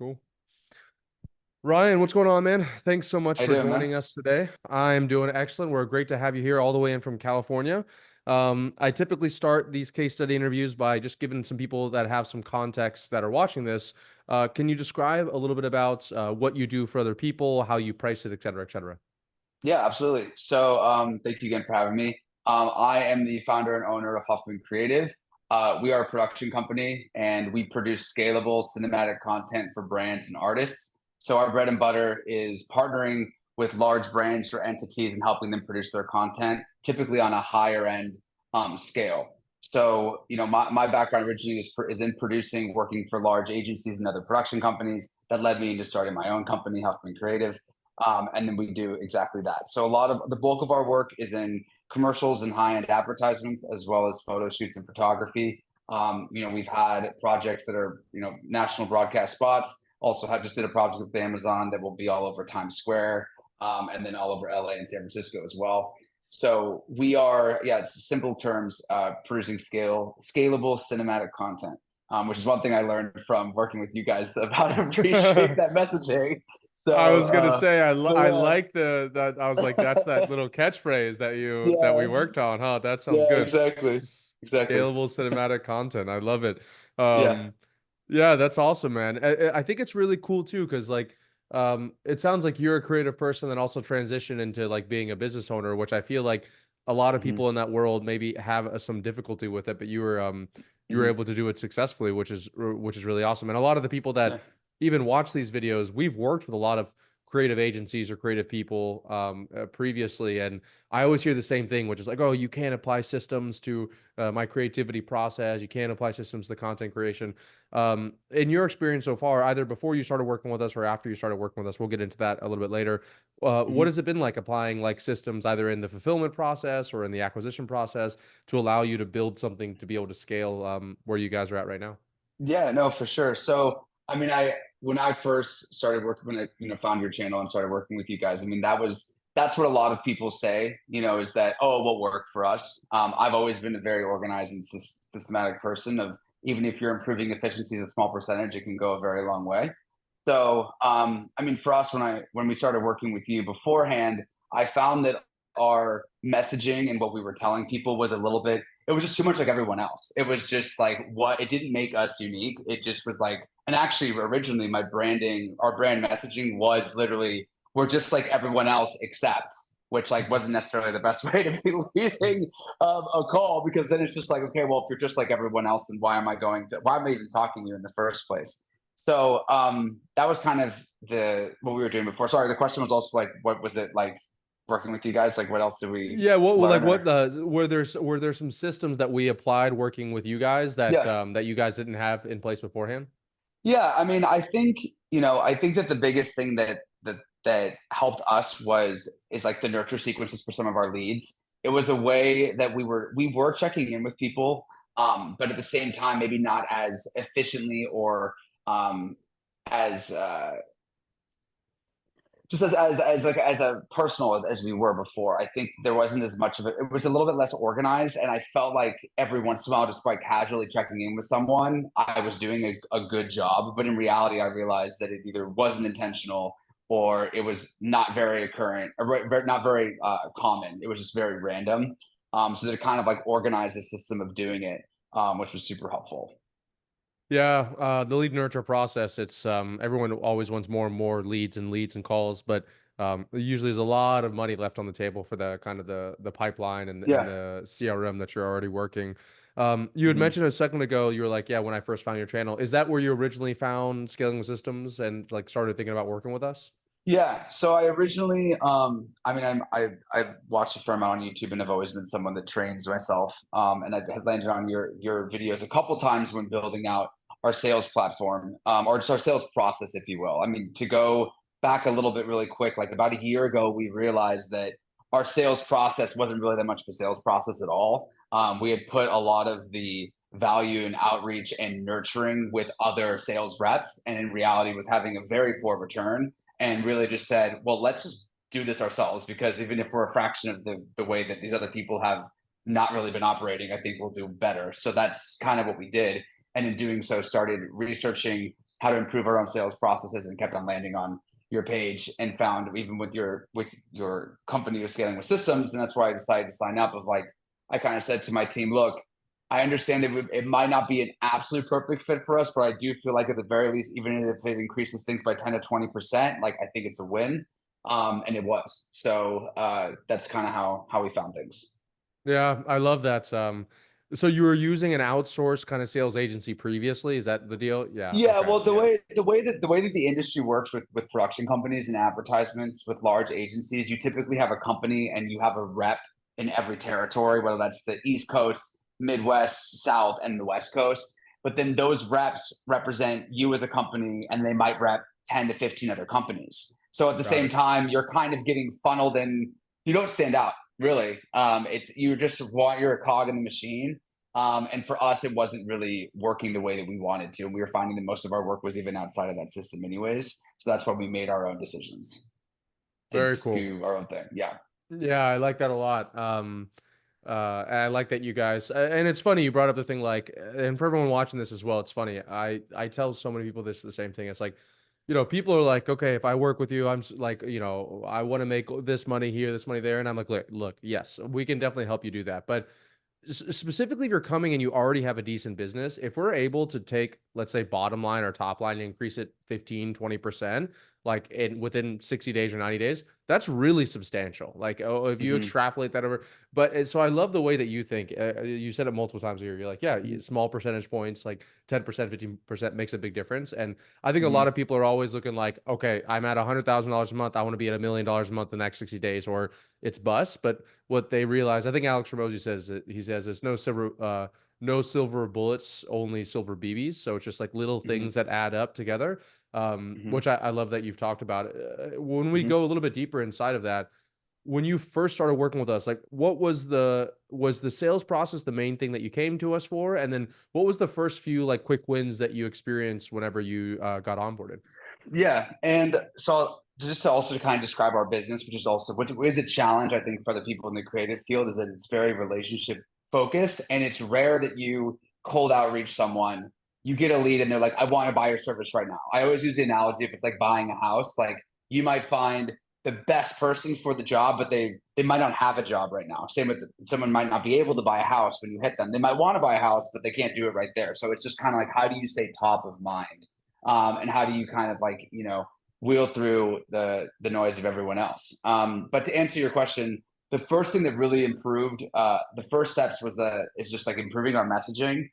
Cool. Ryan, what's going on, man? Thanks so much How you for doing, man? joining us today. I'm doing excellent. We're great to have you here all the way in from California. I typically start these case study interviews by just giving some people that have some context that are watching this. Can you describe a little bit about what you do for other people, how you price it, et cetera, et cetera? Yeah, absolutely. Thank you again for having me. I am the founder and owner of Huffman Creative. We are a production company and we produce scalable cinematic content for brands and artists. So our bread and butter is partnering with large brands or entities and helping them produce their content, typically on a higher end scale. My background originally is in producing, working for large agencies and other production companies. That led me into starting my own company, Huffman Creative. And then we do exactly that. So a lot of the bulk of our work is in commercials and high-end advertisements, as well as photo shoots and photography. We've had projects that are, national broadcast spots. Also have just did a project with Amazon that will be all over Times Square, and then all over LA and San Francisco as well. So we are, yeah, it's simple terms, producing scalable cinematic content, which is one thing I learned from working with you guys of how to appreciate that messaging. I So, was gonna say but I yeah, like the that I was like that's that little catchphrase that we yeah, worked on, huh? That sounds yeah, good. exactly, exactly. Scalable cinematic content. I love it. Yeah. Um, yeah, that's awesome, man. I think it's really cool too, because like it sounds like you're a creative person that also transition into like being a business owner, which I feel like a lot of Hmm. people in that world maybe have some difficulty with it, but you were Hmm. able to do it successfully, which is really awesome. And a lot of the people that Yeah. even watch these videos, we've worked with a lot of creative agencies or creative people previously, and I always hear the same thing, which is like, oh, you can't apply systems to my creativity process. You can't apply systems to content creation. In your experience so far, either before you started working with us or after you started working with us, we'll get into that a little bit later. What Hmm. has it been like applying like systems either in the fulfillment process or in the acquisition process to allow you to build something to be able to scale where you guys are at right now? Yeah, no, for sure. I when I first started working, when I found your channel and started working with you guys, I mean that's what a lot of people say, is that, oh, it will work for us. I've always been a very organized and systematic person. Of even if you're improving efficiencies a small percentage, it can go a very long way. For us, when we started working with you beforehand, I found that our messaging and what we were telling people was a little bit. It was just too much like everyone else. It was just like what it didn't make us unique. It just was like, and actually, originally, our brand messaging was literally, we're just like everyone else, except, which like wasn't necessarily the best way to be leading a call, because then it's just like, okay, well, if you're just like everyone else, then why am I even talking to you in the first place? That was kind of the what we were doing before. Sorry, the question was also like, what was it like working with you guys? Like, what else did we Yeah, learn? what Or were there some systems that we applied working with you guys yeah, that you guys didn't have in place beforehand? yeah. I think that the biggest thing that helped us is like the nurture sequences for some of our leads. It was a way that we were checking in with people, but at the same time, maybe not as efficiently or as just as a personal as we were before. I think there wasn't as much of it. It was a little bit less organized, and I felt like every once in a while, just by casually checking in with someone, I was doing a good job. But in reality, I realized that it either wasn't intentional or it was not very current, or not very common. It was just very random. So to kind of like organize the system of doing it, which was super helpful. Yeah, the lead nurture process, it's everyone always wants more and more leads and calls, but usually there's a lot of money left on the table for the kind of the pipeline and Yeah. the CRM that you're already working. You had Mhm. mentioned a second ago, you were like, yeah, when I first found your channel, is that where you originally found scaling systems and like started thinking about working with us? Yeah. So I originally, I've watched a fair amount on YouTube, and I've always been someone that trains myself. And I had landed on your videos a couple times when building out our sales platform, or just our sales process, if you will. I mean, to go back a little bit really quick, like about a year ago, we realized that our sales process wasn't really that much of a sales process at all. We had put a lot of the value and outreach and nurturing with other sales reps, and in reality was having a very poor return, and really just said, well, let's just do this ourselves, because even if we're a fraction of the way that these other people have not really been operating, I think we'll do better. So that's kind of what we did. And in doing so, started researching how to improve our own sales processes, and kept on landing on your page and found even with your company you're scaling with systems. And that's why I decided to sign up. Of like, I kind of said to my team, look, I understand that it might not be an absolute perfect fit for us, but I do feel like at the very least, even if it increases things by 10 to 20%, like I think it's a win. And it was. So that's kind of how we found things. Yeah, I love that. So you were using an outsourced kind of sales agency previously? Is that the deal? Yeah. Yeah, Okay. well, the way that the industry works with production companies and advertisements with large agencies, you typically have a company and you have a rep in every territory, whether that's the East Coast, Midwest, South, and the West Coast. But then those reps represent you as a company, and they might rep 10 to 15 other companies. So at the Got same it. time, you're kind of getting funneled, and you don't stand out really. It's you just want you're a cog in the machine, and for us, it wasn't really working the way that we wanted to. And we were finding that most of our work was even outside of that system, anyways. So that's why we made our own decisions Very to cool. do our own thing. Yeah. Yeah, I like that a lot. And I like that you guys, and it's funny you brought up the thing like, and for everyone watching this as well, it's funny. I tell so many people this the same thing. It's like, people are like, okay, if I work with you, like, I want to make this money here, this money there, and I'm like, look, yes, we can definitely help you do that, but specifically if you're coming and you already have a decent business, if we're able to take, let's say, bottom line or top line and increase it 15-20%, like within 60 days or 90 days, that's really substantial. Like, oh, if you Hmm. extrapolate that over, but so I love the way that you think. You said it multiple times here. You're like, yeah, Hmm. small percentage points, like 10%, 15% makes a big difference. And I think a lot Hmm. of people are always looking like, okay, I'm at $100,000 a month. I want to be at $1 million a month the next 60 days, or it's bust. But what they realize, I think Alex Ramosi says it, he says there's no silver bullets, only silver BBs. So it's just like little Hmm. things that add up together. Hmm. Which I love that you've talked about. When we Hmm. go a little bit deeper inside of that, when you first started working with us, like what was the sales process the main thing that you came to us for? And then what was the first few like quick wins that you experienced whenever you got onboarded? Yeah, and so just to also kind of describe our business, which is a challenge I think for the people in the creative field, is that it's very relationship focused, and it's rare that you cold outreach someone, you get a lead, and they're like, "I want to buy your service right now." I always use the analogy, if it's like buying a house, like you might find the best person for the job, but they might not have a job right now. Same with someone might not be able to buy a house when you hit them. They might want to buy a house, but they can't do it right there. So it's just kind of like, how do you stay top of mind? And how do you kind of like wheel through the noise of everyone else. But to answer your question, the first thing that really improved, the first steps is just like improving our messaging.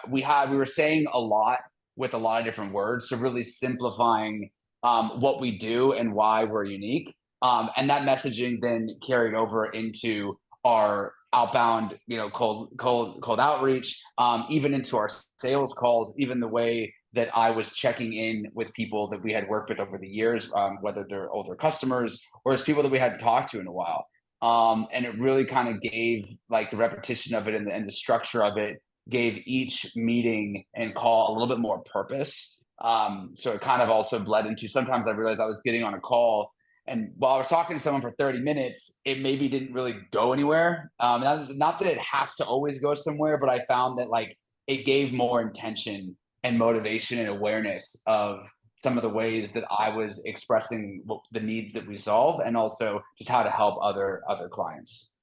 We were saying a lot with a lot of different words, so really simplifying what we do and why we're unique. And that messaging then carried over into our outbound, cold outreach, even into our sales calls, even the way that I was checking in with people that we had worked with over the years, whether they're older customers or as people that we hadn't talked to in a while. And it really kind of gave, like, the repetition of it and the structure of it gave each meeting and call a little bit more purpose. So it kind of also bled into, sometimes I realized I was getting on a call, and while I was talking to someone for 30 minutes, it maybe didn't really go anywhere. Not that it has to always go somewhere, but I found that, like, it gave more intention and motivation and awareness of some of the ways that I was expressing the needs that we solve, and also just how to help other clients.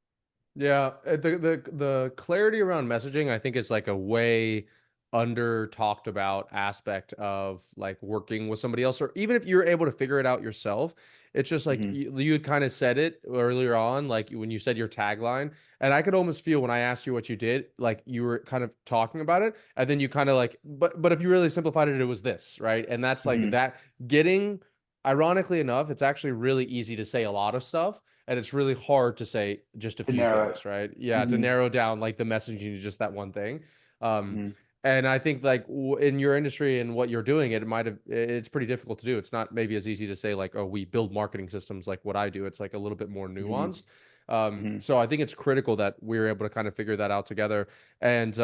Yeah, the clarity around messaging, I think, is like a way under talked about aspect of like working with somebody else, or even if you're able to figure it out yourself. It's just like Hmm. you had kind of said it earlier on, like when you said your tagline, and I could almost feel when I asked you what you did, like you were kind of talking about it, and then you kind of like, but if you really simplified it, it was this, right? And that's like Hmm. that getting, ironically enough, it's actually really easy to say a lot of stuff and it's really hard to say just a To few narrow it. things, right? Yeah, to Hmm. narrow down like the messaging to just that one thing. Um, Hmm. and I think like in your industry and what you're doing, it's pretty difficult to do. It's not maybe as easy to say like, oh, we build marketing systems like what I do. It's like a little bit more Hmm. nuanced. Hmm. So I think it's critical that we're able to kind of figure that out together. And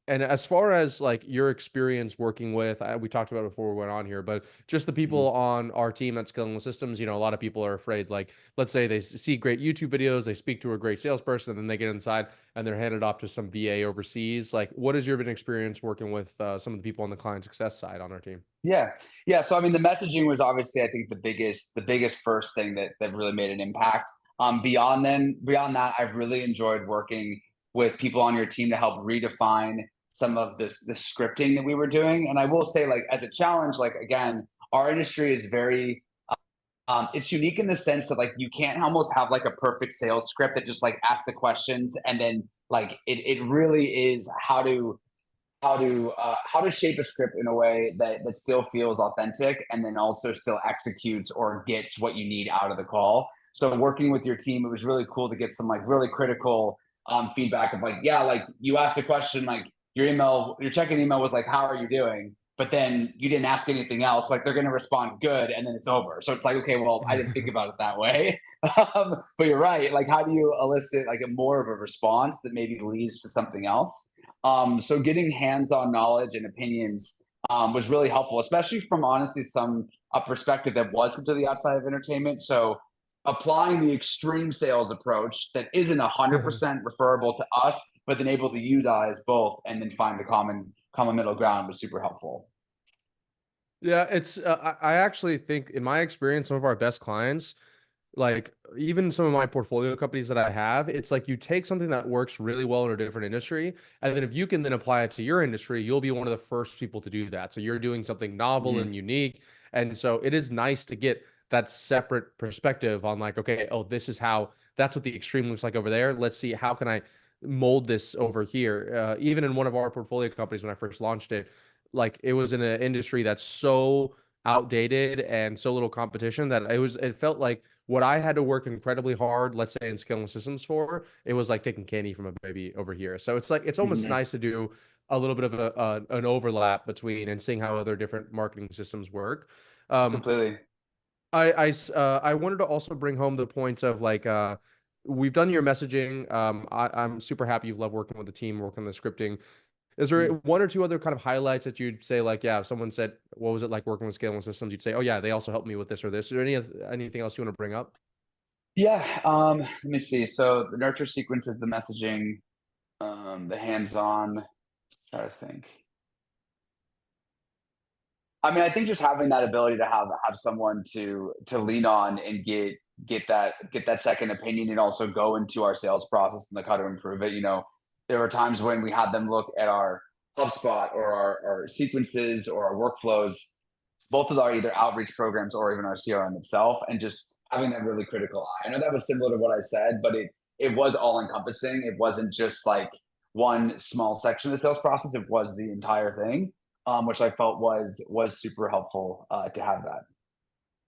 And as far as like your experience working with, we talked about it before we went on here, but just the Mhm. people on our team at Scaling with Systems, a lot of people are afraid. Like, let's say they see great YouTube videos, they speak to a great salesperson, and then they get inside and they're handed off to some VA overseas. Like, what has your been experience working with some of the people on the client success side on our team? Yeah. Yeah. So I mean, the messaging was obviously, I think, the biggest first thing that really made an impact. Beyond that, I've really enjoyed working with people on your team to help redefine some of this the scripting that we were doing. And I will say, like, as a challenge, like again, our industry is very it's unique in the sense that like you can't almost have like a perfect sales script that just like asks the questions and then like it really is how to shape a script in a way that still feels authentic and then also still executes or gets what you need out of the call. So working with your team, it was really cool to get some like really critical feedback of like, yeah, like you asked a question, like your check-in email was like, how are you doing? But then you didn't ask anything else. Like they're going to respond good, and then it's over. So it's like, okay, well, I didn't think about it that way. But you're right. Like, how do you elicit like a more of a response that maybe leads to something else? So getting hands-on knowledge and opinions was really helpful, especially from honestly some a perspective that was completely outside of entertainment. So applying the extreme sales approach that isn't 100% referable to us, but then able to utilize both and then find a common middle ground was super helpful. Yeah, I actually think in my experience, some of our best clients, like even some of my portfolio companies that I have, it's like you take something that works really well in a different industry, and then if you can then apply it to your industry, you'll be one of the first people to do that. So you're doing something novel Mhm. and unique. And so it is nice to get that separate perspective on like, okay, oh, this is how that's what the extreme looks like over there. Let's see how can I mold this over here. Even in one of our portfolio companies when I first launched it, like it was in an industry that's so outdated and so little competition that it felt like what I had to work incredibly hard, let's say in scaling systems for, it was like taking candy from a baby over here. So it's like it's almost Mhm. nice to do a little bit of an overlap between and seeing how other different marketing systems work. Um, Completely. I wanted to also bring home the points of like we've done your messaging. I'm super happy you've loved working with the team, working on the scripting. Is there Mhm. one or two other kind of highlights that you'd say like, yeah, if someone said, what was it like working with scaling systems? You'd say, oh yeah, they also helped me with this or this. Is there anything else you want to bring up? Yeah. Let me see. So the nurture sequence is the messaging, the hands-on. Try to think. I mean, I think just having that ability to have someone to lean on and get that second opinion and also go into our sales process and like how to improve it. There were times when we had them look at our HubSpot or our sequences or our workflows, both of our either outreach programs or even our CRM itself, and just having that really critical eye. I know that was similar to what I said, but it was all encompassing. It wasn't just like one small section of the sales process. It was the entire thing, which I felt was super helpful to have that.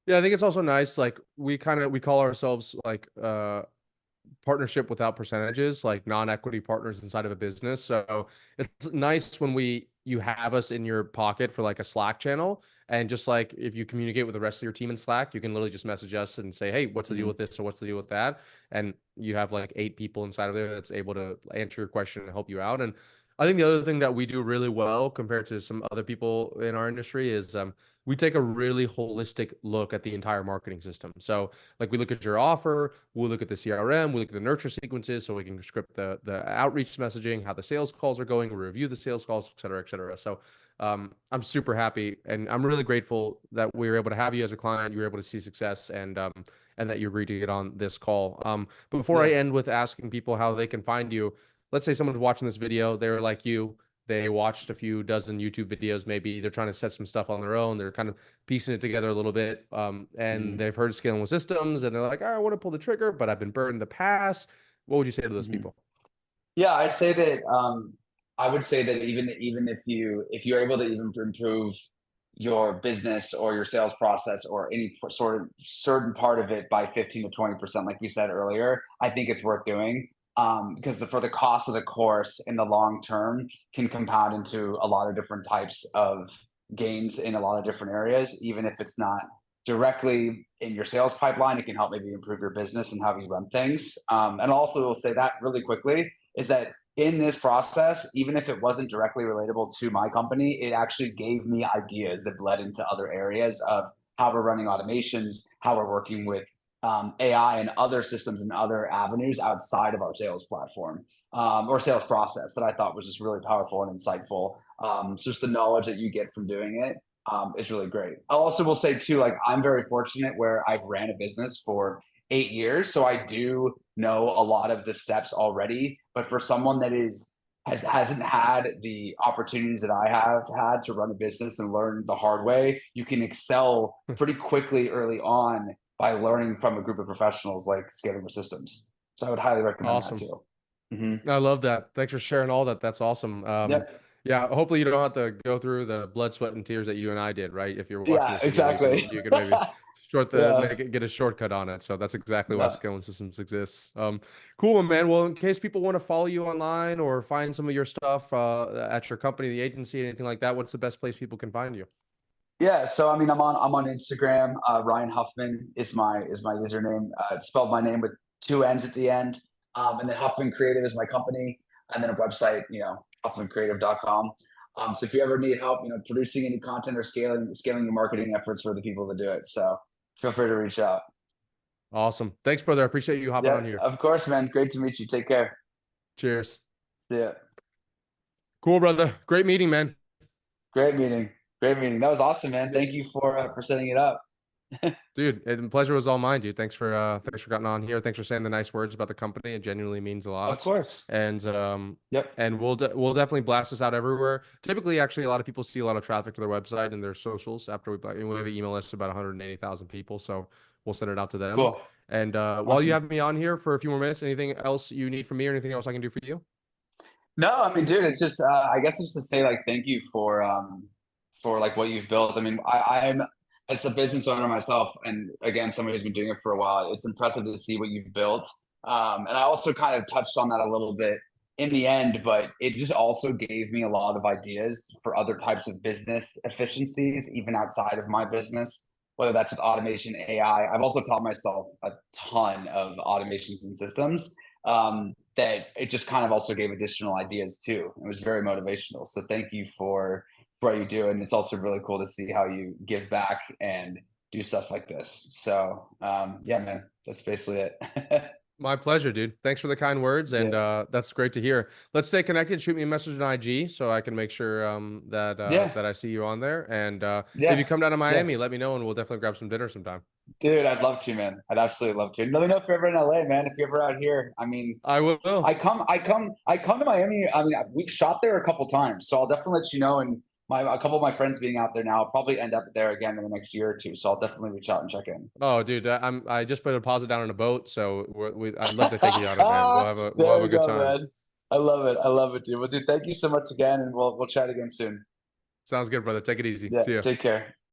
Yeah, I think it's also nice. Like we call ourselves like partnership without percentages, like non-equity partners inside of a business. So it's nice when you have us in your pocket for like a Slack channel. And just like if you communicate with the rest of your team in Slack, you can literally just message us and say, hey, what's the deal Mhm. with this or what's the deal with that? And you have like 8 people inside of there that's able to answer your question and help you out. And I think the other thing that we do really well compared to some other people in our industry is we take a really holistic look at the entire marketing system. So like we look at your offer, we'll look at the CRM, we look at the nurture sequences so we can script the outreach messaging, how the sales calls are going, we review the sales calls, et cetera, et cetera. So I'm super happy and I'm really grateful that we were able to have you as a client, you were able to see success and that you agreed to get on this call. But before I Yeah. end with asking people how they can find you, let's say someone's watching this video, they're like you, they watched a few dozen YouTube videos, maybe they're trying to set some stuff on their own, they're kind of piecing it together a little bit. And Mhm. they've heard scaling with systems and they're like, "Oh, I want to pull the trigger, but I've been burned in the past." What would you say to those Mhm. people? Yeah, I would say that even if you're able to even improve your business or your sales process or any sort of certain part of it by 15 to 20%, like you said earlier, I think it's worth doing. Because for the cost of the course in the long term can compound into a lot of different types of gains in a lot of different areas, even if it's not directly in your sales pipeline, it can help maybe improve your business and how you run things. And also will say that really quickly is that in this process, even if it wasn't directly relatable to my company, it actually gave me ideas that bled into other areas of how we're running automations, how we're working with AI and other systems and other avenues outside of our sales platform or sales process that I thought was just really powerful and insightful. So just the knowledge that you get from doing it is really great. I also will say too, like I'm very fortunate where I've ran a business for 8 years, so I do know a lot of the steps already. But for someone that hasn't had the opportunities that I have had to run a business and learn the hard way, you can excel pretty quickly early on by learning from a group of professionals like Scalable Systems. So I would highly recommend that Awesome. too. Mm-hmm. I love that. Thanks for sharing all that. That's awesome. Yep. Yeah, hopefully you don't have to go through the blood, sweat, and tears that you and I did, right? If you're watching Yeah, this video, exactly. you can maybe Yeah. get a shortcut on it. So that's exactly why No. scaling systems exists. Cool, man. Well, in case people want to follow you online or find some of your stuff at your company, the agency, anything like that, what's the best place people can find you? Yeah, so I mean, I'm on Instagram. Ryan Huffman is my username. It's spelled my name with two N's at the end, and then Huffman Creative is my company, and then a website, huffmancreative.com. So if you ever need help, producing any content or scaling your marketing efforts for the people that do it, so feel free to reach out. Awesome. Thanks, brother. I appreciate you hopping Yeah, on here. of course, man. Great to meet you. Take care. Cheers. See ya. Cool, brother. Great meeting, man. Great meeting. Great meeting. That was awesome, man. Thank you for setting it up. Dude, the pleasure was all mine, dude. Thanks for getting on here. Thanks for saying the nice words about the company. It genuinely means a Of lot. course. And Yep. we'll definitely blast this out everywhere. Typically, actually, a lot of people see a lot of traffic to their website and their socials after we have an email list of about 180,000 people, so we'll send it out to them. Cool. And while you Awesome. have me on here for a few more minutes, anything else you need from me or anything else I can do for you? No, I mean, dude, it's just I guess it's to say like thank you for like what you've built. I mean, I'm as a business owner myself, and again, somebody who's been doing it for a while. It's impressive to see what you've built. And I also kind of touched on that a little bit in the end, but it just also gave me a lot of ideas for other types of business efficiencies, even outside of my business, whether that's with automation, AI. I've also taught myself a ton of automations and systems. That it just kind of also gave additional ideas too. It was very motivational. So thank you for what you do, and it's also really cool to see how you give back and do stuff like this. So yeah, man, that's basically it. My pleasure, dude. Thanks for the kind words, and Yeah, that's great to hear. Let's stay connected. Shoot me a message on IG so I can make sure yeah, that I see you on there. And if you yeah, come down to yeah. Miami, let me know, and we'll definitely grab some dinner sometime. Dude, I'd love to, man. I'd absolutely love to. Let me know if you're ever in LA, man. If you're ever out here, I mean, I will. I come to Miami. I mean, we've shot there a couple times, so I'll definitely let you know. And a couple of my friends being out there now, I'll probably end up there again in the next year or two. So I'll definitely reach out and check in. Oh, dude, I just put a deposit down on a boat, so I'd love to take you out of man. We'll have There a you good go, time. man. I love it. I love it, dude. Well, dude, thank you so much again, and we'll chat again soon. Sounds good, brother. Take it easy. Yeah, See ya. take care.